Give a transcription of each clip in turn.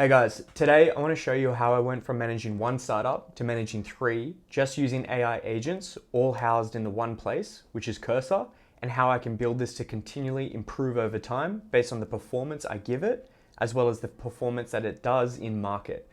Hey guys, today I want to show you how I went from managing one startup to managing three, just using AI agents, all housed in the one place, which is Cursor, and how I can build this to continually improve over time based on the performance I give it, as well as the performance that it does in market.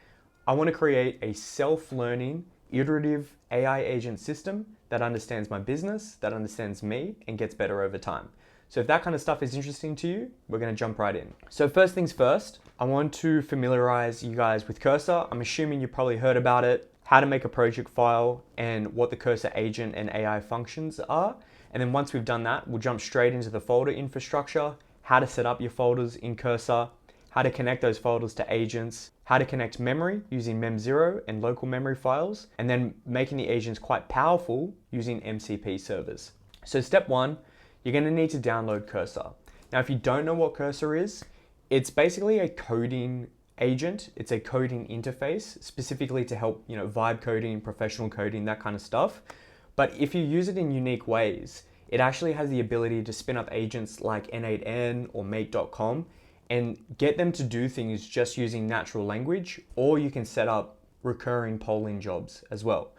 I want to create a self-learning, iterative AI agent system that understands my business, that understands me, and gets better over time. So if that kind of stuff is interesting to you, we're going to jump right in. So first things first, I want to familiarize you guys with Cursor. I'm assuming you probably heard about it, how to make a project file, and what the Cursor agent and AI functions are. And then once we've done that, we'll jump straight into the folder infrastructure, how to set up your folders in Cursor, how to connect those folders to agents, how to connect memory using mem0 and local memory files, and then making the agents quite powerful using MCP servers. So step one, you're going to need to download Cursor. Now, if you don't know what Cursor is, it's basically a coding agent. It's a coding interface specifically to help, vibe coding, professional coding, that kind of stuff. But if you use it in unique ways, it actually has the ability to spin up agents like N8N or Mate.com and get them to do things just using natural language, or you can set up recurring polling jobs as well.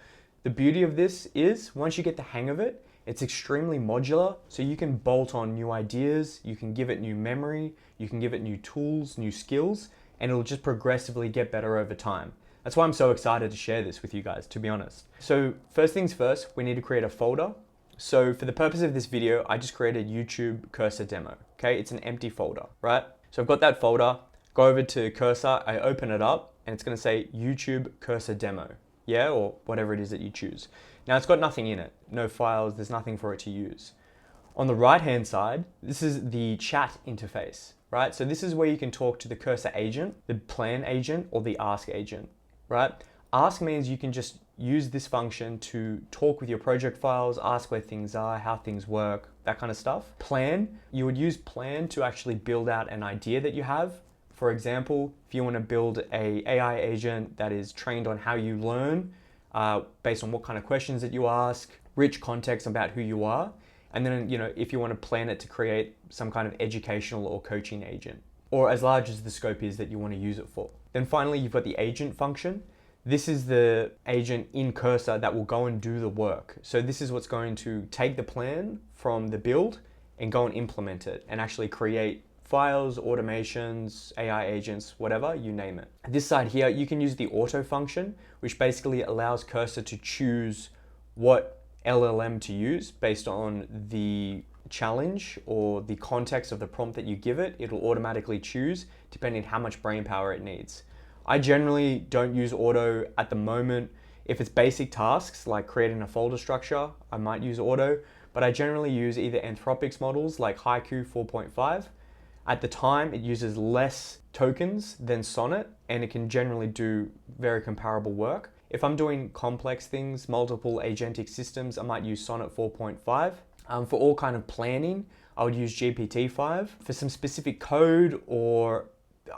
The beauty of this is once you get the hang of it, it's extremely modular, so you can bolt on new ideas, you can give it new memory, you can give it new tools, new skills, and it'll just progressively get better over time. That's why I'm so excited to share this with you guys, to be honest. So first things first, we need to create a folder. So for the purpose of this video, I just created YouTube Cursor demo, okay? It's an empty folder, right? So I've got that folder, go over to Cursor, I open it up, and it's gonna say YouTube Cursor demo, yeah? Or whatever it is that you choose. Now it's got nothing in it, no files, there's nothing for it to use. On the right-hand side, this is the chat interface, right? So this is where you can talk to the Cursor agent, the plan agent, or the ask agent, right? Ask means you can just use this function to talk with your project files, ask where things are, how things work, that kind of stuff. Plan, you would use plan to actually build out an idea that you have. For example, if you want to build a AI agent that is trained on how you learn, based on what kind of questions that you ask, rich context about who you are, and then if you want to plan it to create some kind of educational or coaching agent, or as large as the scope is that you want to use it for. Then finally, you've got the agent function. This is the agent in Cursor that will go and do the work. So this is what's going to take the plan from the build and go and implement it and actually create files, automations, AI agents, whatever, you name it. This side here, you can use the auto function, which basically allows Cursor to choose what LLM to use based on the challenge or the context of the prompt that you give it. It'll automatically choose depending on how much brain power it needs. I generally don't use auto at the moment. If it's basic tasks like creating a folder structure, I might use auto, but I generally use either Anthropic's models like Haiku 4.5. At the time, it uses less tokens than Sonnet, and it can generally do very comparable work. If I'm doing complex things, multiple agentic systems, I might use Sonnet 4.5. For all kind of planning, I would use GPT-5. For some specific code, or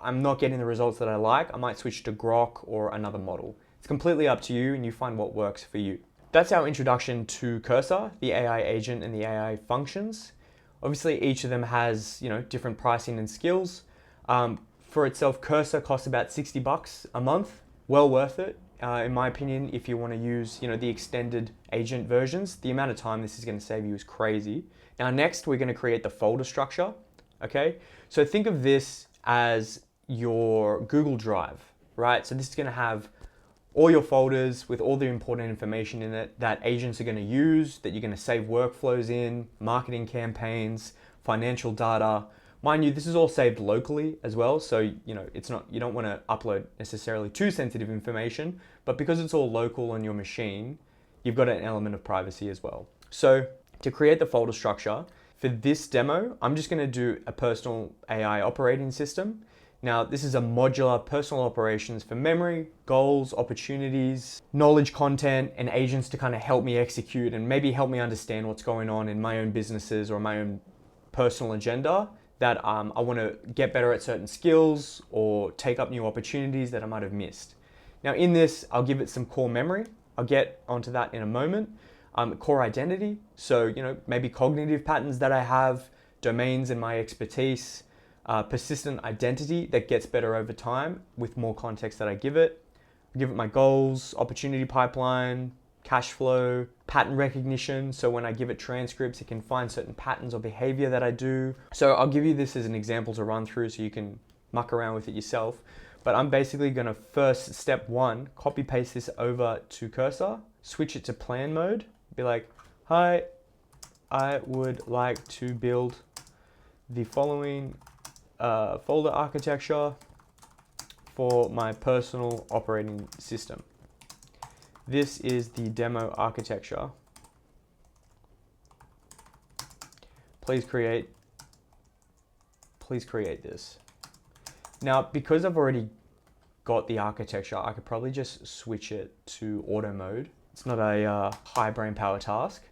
I'm not getting the results that I like, I might switch to Grok or another model. It's completely up to you, and you find what works for you. That's our introduction to Cursor, the AI agent and the AI functions. Obviously, each of them has, different pricing and skills. For itself, Cursor costs about $60 a month. Well worth it, in my opinion, if you want to use, the extended agent versions. The amount of time this is going to save you is crazy. Now, next, we're going to create the folder structure, okay? So think of this as your Google Drive, right? So this is going to have all your folders with all the important information in it that agents are going to use, that you're going to save workflows in, marketing campaigns, financial data. Mind you, this is all saved locally as well. So, it's not, you don't want to upload necessarily too sensitive information, but because it's all local on your machine, you've got an element of privacy as well. So to create the folder structure for this demo, I'm just going to do a personal AI operating system. Now, this is a modular personal operations for memory, goals, opportunities, knowledge content, and agents to kind of help me execute and maybe help me understand what's going on in my own businesses or my own personal agenda, that I want to get better at certain skills or take up new opportunities that I might have missed. Now in this, I'll give it some core memory. I'll get onto that in a moment. Core identity, so maybe cognitive patterns that I have, domains and my expertise, persistent identity that gets better over time with more context that I give it. Give it my goals, opportunity pipeline, cash flow, pattern recognition. So when I give it transcripts, it can find certain patterns or behavior that I do. So I'll give you this as an example to run through so you can muck around with it yourself. But I'm basically gonna first, step one, copy paste this over to Cursor, switch it to plan mode, be like, hi, I would like to build the following folder architecture for my personal operating system. This is the demo architecture. Please create this. Now, because I've already got the architecture, I could probably just switch it to auto mode. It's not a high brain power task.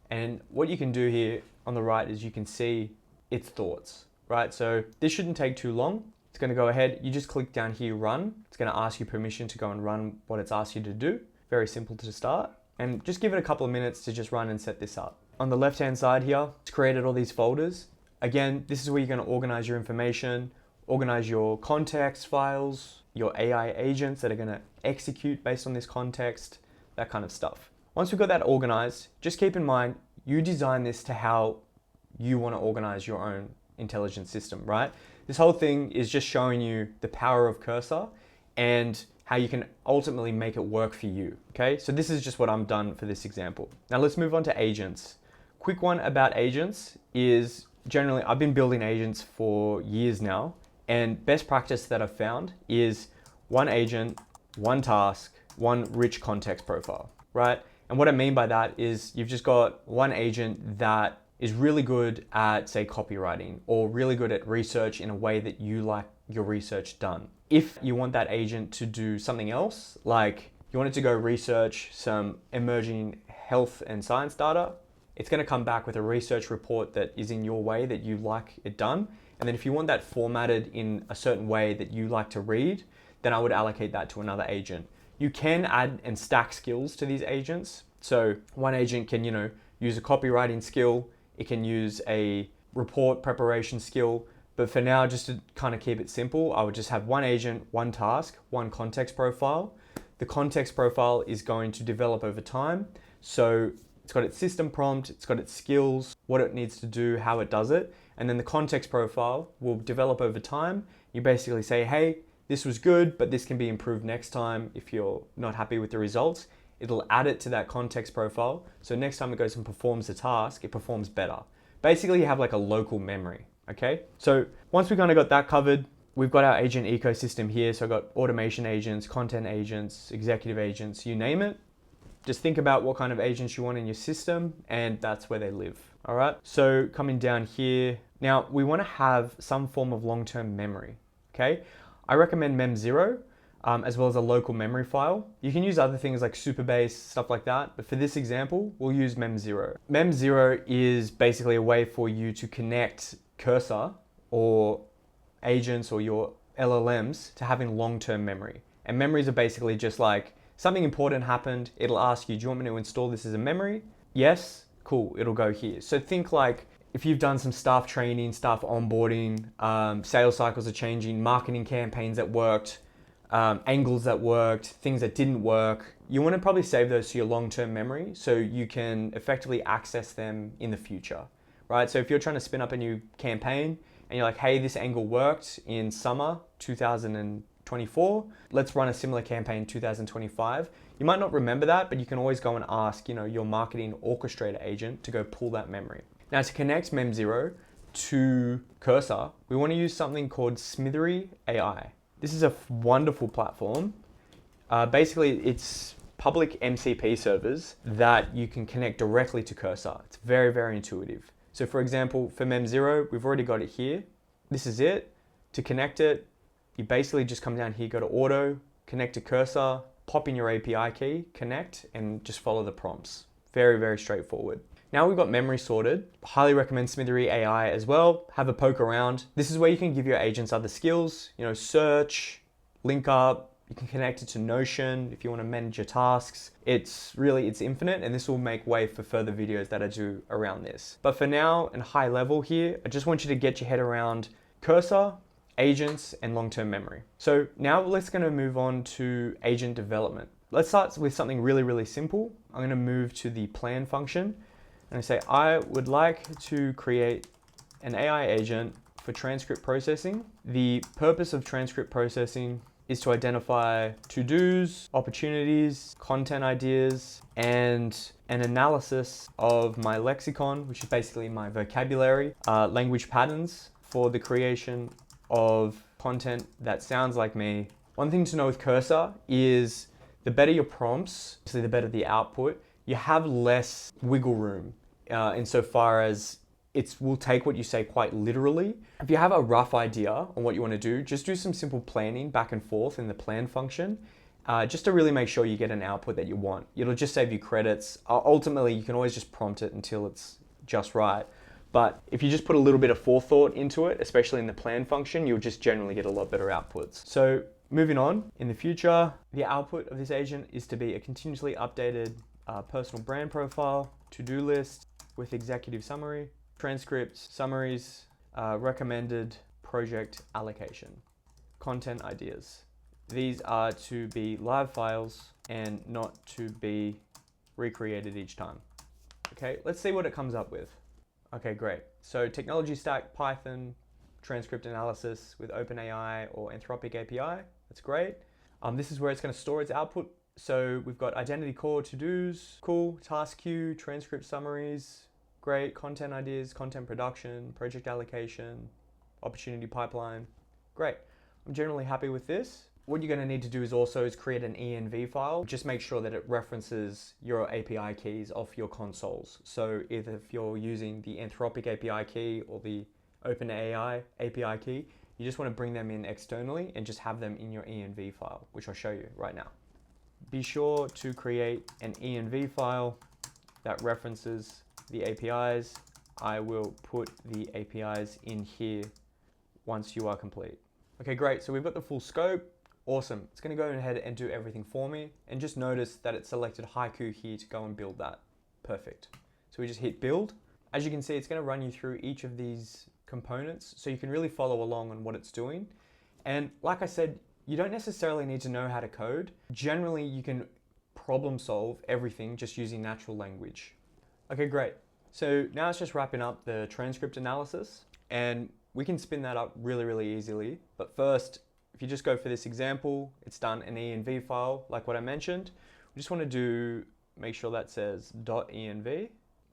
And what you can do here on the right is you can see its thoughts, right? So this shouldn't take too long. It's gonna go ahead, you just click down here, run. It's gonna ask you permission to go and run what it's asked you to do. Very simple to start. And just give it a couple of minutes to just run and set this up. On the left-hand side here, it's created all these folders. Again, this is where you're gonna organize your information, organize your context files, your AI agents that are gonna execute based on this context, that kind of stuff. Once we've got that organized, just keep in mind, you design this to how you wanna organize your own intelligent system, right? This whole thing is just showing you the power of Cursor and how you can ultimately make it work for you, okay? So this is just what I'm done for this example. Now let's move on to agents. Quick one about agents is generally, I've been building agents for years now, and best practice that I've found is one agent, one task, one rich context profile, right? And what I mean by that is you've just got one agent that is really good at, say, copywriting, or really good at research in a way that you like your research done. If you want that agent to do something else, like you want it to go research some emerging health and science data, it's gonna come back with a research report that is in your way that you like it done. And then if you want that formatted in a certain way that you like to read, then I would allocate that to another agent. You can add and stack skills to these agents. So one agent can, use a copywriting skill, it can use a report preparation skill, but for now, just to kind of keep it simple, I would just have one agent, one task, one context profile. The context profile is going to develop over time. So it's got its system prompt, it's got its skills, what it needs to do, how it does it. And then the context profile will develop over time. You basically say, hey, this was good, but this can be improved next time if you're not happy with the results. It'll add it to that context profile. So next time it goes and performs the task, it performs better. Basically, you have like a local memory, okay? So once we kind of got that covered, we've got our agent ecosystem here. So I've got automation agents, content agents, executive agents, you name it. Just think about what kind of agents you want in your system, and that's where they live, all right? So coming down here, now we wanna have some form of long-term memory, okay? I recommend Mem0, as well as a local memory file. You can use other things like Supabase, stuff like that, but for this example, we'll use Mem0. Mem0 is basically a way for you to connect Cursor or agents or your LLMs to having long-term memory. And memories are basically just like, something important happened, it'll ask you, do you want me to install this as a memory? Yes, cool, it'll go here. So think like, if you've done some staff training, staff onboarding, sales cycles are changing, marketing campaigns that worked, angles that worked, things that didn't work, you want to probably save those to your long-term memory so you can effectively access them in the future, right? So if you're trying to spin up a new campaign and you're like, hey, this angle worked in summer 2024, let's run a similar campaign in 2025. You might not remember that, but you can always go and ask, your marketing orchestrator agent to go pull that memory. Now to connect Mem0 to Cursor, we want to use something called Smithery AI. This is a wonderful platform. Basically, it's public MCP servers that you can connect directly to Cursor. It's very, very intuitive. So for example, for Mem0, we've already got it here. This is it. To connect it, you basically just come down here, go to Auto, connect to Cursor, pop in your API key, connect, and just follow the prompts. Very, very straightforward. Now we've got memory sorted. Highly recommend Smithery AI as well. Have a poke around. This is where you can give your agents other skills, search, link up. You can connect it to Notion if you want to manage your tasks. It's infinite, and this will make way for further videos that I do around this. But for now, and high level here, I just want you to get your head around Cursor, agents, and long-term memory. So now let's going to move on to agent development. Let's start with something really, really simple. I'm going to move to the plan function and I say, I would like to create an AI agent for transcript processing. The purpose of transcript processing is to identify to-dos, opportunities, content ideas, and an analysis of my lexicon, which is basically my vocabulary, language patterns for the creation of content that sounds like me. One thing to know with Cursor is the better your prompts, so the better the output, you have less wiggle room insofar as it will take what you say quite literally. If you have a rough idea on what you want to do, just do some simple planning back and forth in the plan function, just to really make sure you get an output that you want. It'll just save you credits. Ultimately, you can always just prompt it until it's just right. But if you just put a little bit of forethought into it, especially in the plan function, you'll just generally get a lot better outputs. So moving on, in the future, the output of this agent is to be a continuously updated personal brand profile, to-do list with executive summary, transcripts, summaries, recommended project allocation, content ideas. These are to be live files and not to be recreated each time. Okay, let's see what it comes up with. Okay, great. So technology stack, Python, transcript analysis with OpenAI or Anthropic API. That's great. This is where it's going to store its output. So we've got identity core, to-dos, cool, task queue, transcript summaries, great, content ideas, content production, project allocation, opportunity pipeline. Great. I'm generally happy with this. What you're going to need to do is create an env file. Just make sure that it references your API keys off your consoles. So either if you're using the Anthropic API key or the OpenAI API key, you just want to bring them in externally and just have them in your env file, which I'll show you right now. Be sure to create an env file that references the APIs. I will put the APIs in here once you are complete. Okay, great. So we've got the full scope. Awesome. It's going to go ahead and do everything for me. And just notice that it selected Haiku here to go and build that. Perfect. So we just hit build. As you can see, it's going to run you through each of these components so you can really follow along on what it's doing. And like I said, you don't necessarily need to know how to code. Generally, you can problem solve everything just using natural language. Okay, great. So now it's just wrapping up the transcript analysis and we can spin that up really, really easily. But first, if you just go for this example, it's done an env file like what I mentioned. We just want to make sure that says .env.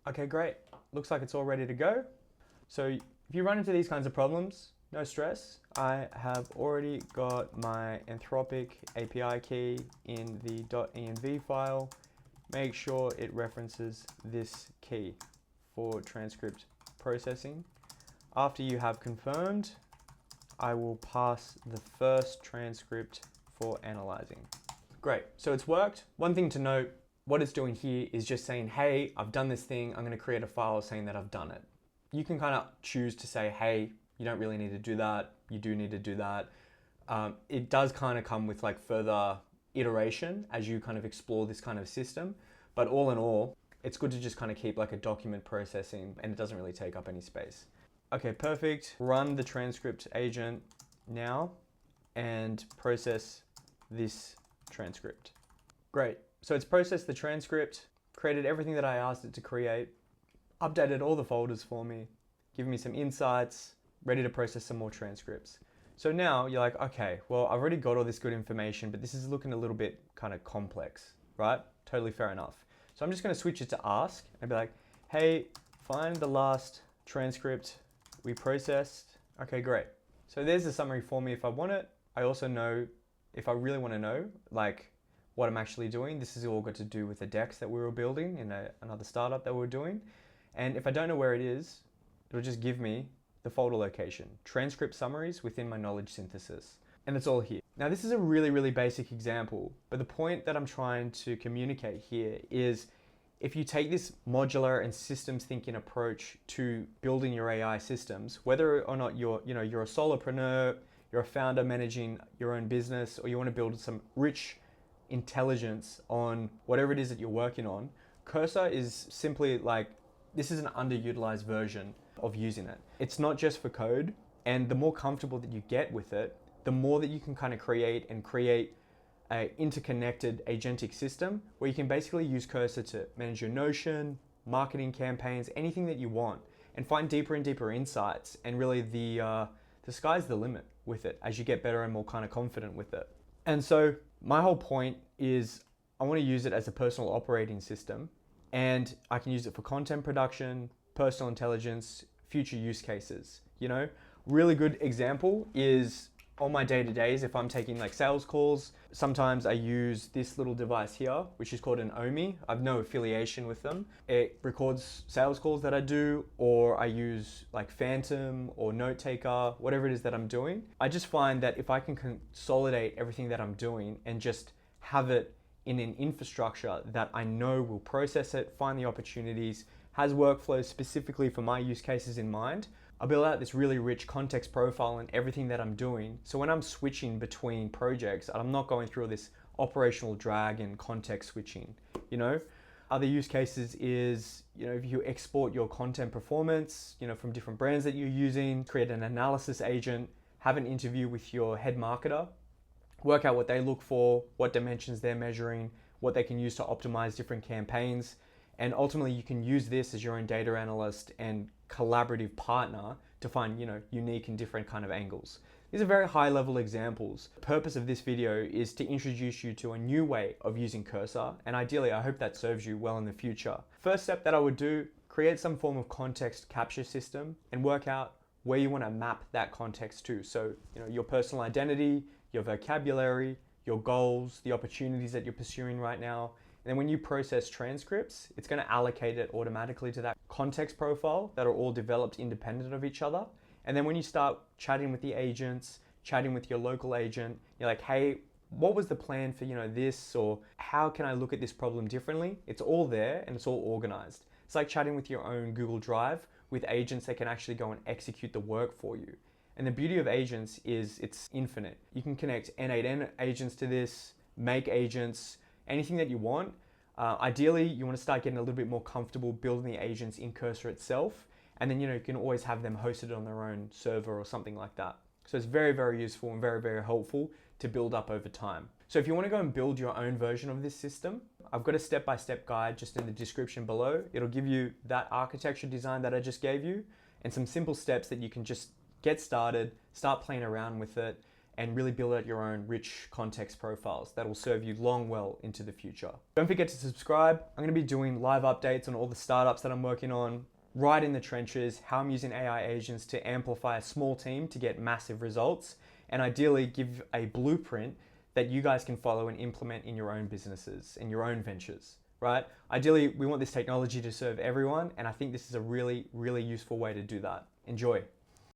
Okay, great. Looks like it's all ready to go. So if you run into these kinds of problems, no stress. I have already got my Anthropic API key in the .env file. Make sure it references this key for transcript processing. After you have confirmed, I will pass the first transcript for analyzing. Great, so it's worked. One thing to note, what it's doing here is just saying, hey, I've done this thing. I'm gonna create a file saying that I've done it. You can kind of choose to say, hey, you don't really need to do that. You do need to do that. It does kind of come with like further iteration as you kind of explore this kind of system. But all in all, it's good to just kind of keep like a document processing and it doesn't really take up any space. Okay, perfect. Run the transcript agent now and process this transcript. Great. So it's processed the transcript, created everything that I asked it to create, updated all the folders for me, given me some insights, ready to process some more transcripts. So now you're like, okay, well, I've already got all this good information, but this is looking a little bit kind of complex, right? Totally fair enough. So I'm just going to switch it to ask and be like, hey, find the last transcript we processed. Okay, great. So there's the summary for me if I want it. I also know if I really want to know like what I'm actually doing. This is all got to do with the decks that we were building in another startup that we were doing. And if I don't know where it is, it'll just give me the folder location, transcript summaries within my knowledge synthesis. And it's all here. Now this is a really, really basic example, but the point that I'm trying to communicate here is if you take this modular and systems thinking approach to building your AI systems, whether or not you're a solopreneur, you're a founder managing your own business, or you want to build some rich intelligence on whatever it is that you're working on, Cursor is simply like, this is an underutilized version of using it. It's not just for code, And the more comfortable that you get with it, the more that you can kind of create an interconnected agentic system where you can basically use Cursor to manage your Notion, marketing campaigns, anything that you want, and find deeper and deeper insights. And really the sky's the limit with it as you get better and more kind of confident with it. And so my whole point is I want to use it as a personal operating system, and I can use it for content production, personal intelligence, future use cases. Really good example is on my day-to-days, if I'm taking like sales calls, sometimes I use this little device here, which is called an OMI. I've no affiliation with them. It records sales calls that I do, or I use like Phantom or Note Taker, whatever it is that I'm doing. I just find that if I can consolidate everything that I'm doing and just have it in an infrastructure that I know will process it, find the opportunities, has workflows specifically for my use cases in mind, I'll build out this really rich context profile in everything that I'm doing. So when I'm switching between projects, I'm not going through all this operational drag and context switching. Other use cases is, if you export your content performance, from different brands that you're using, create an analysis agent, have an interview with your head marketer, work out what they look for, what dimensions they're measuring, what they can use to optimize different campaigns. And ultimately you can use this as your own data analyst and collaborative partner to find, unique and different kind of angles. These are very high level examples. The purpose of this video is to introduce you to a new way of using Cursor, and ideally I hope that serves you well in the future. First step that I would do, create some form of context capture system and work out where you want to map that context to. So, your personal identity, your vocabulary, your goals, the opportunities that you're pursuing right now. And then when you process transcripts, it's going to allocate it automatically to that context profile that are all developed independent of each other. And then when you start chatting with the agents, chatting with your local agent, you're like, hey, what was the plan for, this, or how can I look at this problem differently? It's all there and it's all organized. It's like chatting with your own Google Drive with agents that can actually go and execute the work for you. And the beauty of agents is it's infinite. You can connect N8N agents to this, make agents, anything that you want. Ideally, you want to start getting a little bit more comfortable building the agents in Cursor itself. And then, you can always have them hosted on their own server or something like that. So it's very, very useful and very, very helpful to build up over time. So if you want to go and build your own version of this system, I've got a step-by-step guide just in the description below. It'll give you that architecture design that I just gave you and some simple steps that you can just get started, start playing around with it, and really build out your own rich context profiles that will serve you long well into the future. Don't forget to subscribe. I'm going to be doing live updates on all the startups that I'm working on, right in the trenches, how I'm using AI agents to amplify a small team to get massive results, and ideally give a blueprint that you guys can follow and implement in your own businesses and your own ventures, right? Ideally, we want this technology to serve everyone, and I think this is a really, really useful way to do that. Enjoy.